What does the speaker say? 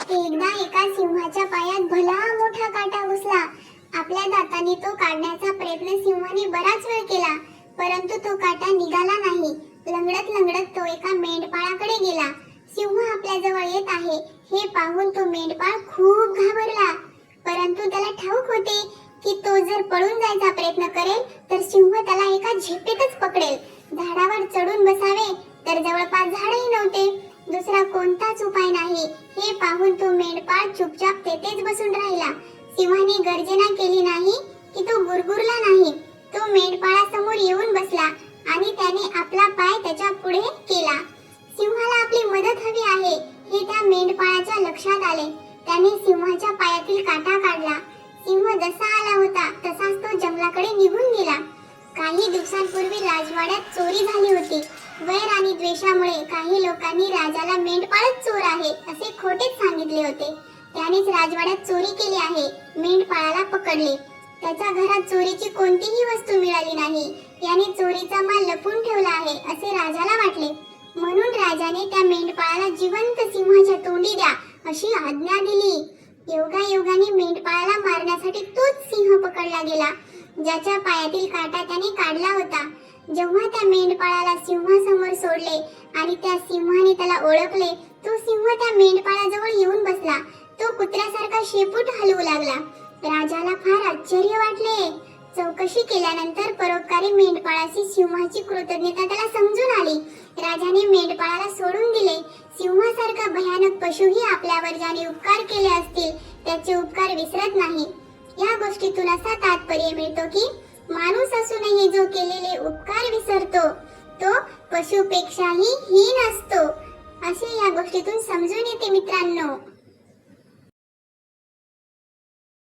एकदा एका सिंहाच्या पायात भला मोठा काटा घुसला. आपल्या दातांनी तो काढण्याचा प्रयत्न सिंहाने बराच वेळ केला, परंतु तो काटा निघाला नाही. लंगडत लंगडत तो एका मेंढपाळाकडे गेला. सिंह आपल्या जवळ येत आहे हे पाहून तो मेंढपाळ खूप घाबरला, परंतु त्याला ठाऊक होते की तो जर पळून जायचा प्रयत्न करेल तर सिंह त्याला एका झेपेतच पकडेल. झाडावर चढून बसावे तर जवळपास झाडही नव्हते. दुसरा कोणताच उपाय नाही हे पाहून तो मेंढपाळ चुपचाप तेथेच बसून राहिला. सिंहाने गर्जना केली नाही की तो गुरगुरला नाही. तो मेंढपाळासमोर येऊन बसला आणि त्याने आपला पाय त्याच्या पुढे केला. सिंहाला आपली मदत हवी आहे हे त्या मेंढपाळाच्या लक्षात आले. त्याने सिंहाच्या पायातील काटा काढला. सिंह जसा आला होता तसाच तो जंगलाकडे निघून गेला. काही दिवसांपूर्वी राजवाड्यात चोरी झाली होती. वैर आणि द्वेषामुळे काही लोकांनी राजाला मेंढपाळच चोर आहे असे खोटेच सांगितले होते. त्यानेच राजवाड्यात चोरी केली आहे. मेंढपाळाला पकडले. त्याच्या घरात चोरीची कोणतीही वस्तू मिळाली नाही. याने चोरीचा माल लपून ठेवला आहे असे राजाला वाटले. म्हणून राजाने त्या मेंढपाळाला जिवंत सिंहाच्या तोंडी द्या अशी आज्ञा दिली. योगायोगाने मेंढपाळाला मारण्यासाठी तोच सिंह पकडला गेला ज्याच्या पायातील काटा त्याने काढला होता. जेव्हा त्या मेंढपाळाला सिंहासमोर सोडले आणि त्या सिंहाने त्याला ओळखले, तो सिंह त्या मेंढपाळाजवळ येऊन बसला. तो कुत्र्यासारखा शेपूट हलवू लागला. राजाला फार आश्चर्य वाटले. चौकशी केल्यानंतर परोपकारी मेंढपाळाची सिंहाची कृतज्ञता त्याला समजून आली. राजाने मेंढपाळाला सोडून दिले. सिंहासारखा भयानक पशुही आपल्यावर ज्याने उपकार केले असतील त्याचे उपकार विसरत नाही. या गोष्टीतून असा तात्पर्य मिळतो की माणूस असूनही जो केलेले उपकार विसरतो तो पशुपेक्षाही हीन असतो असे या गोष्टीतून समजून येते मित्रांनो.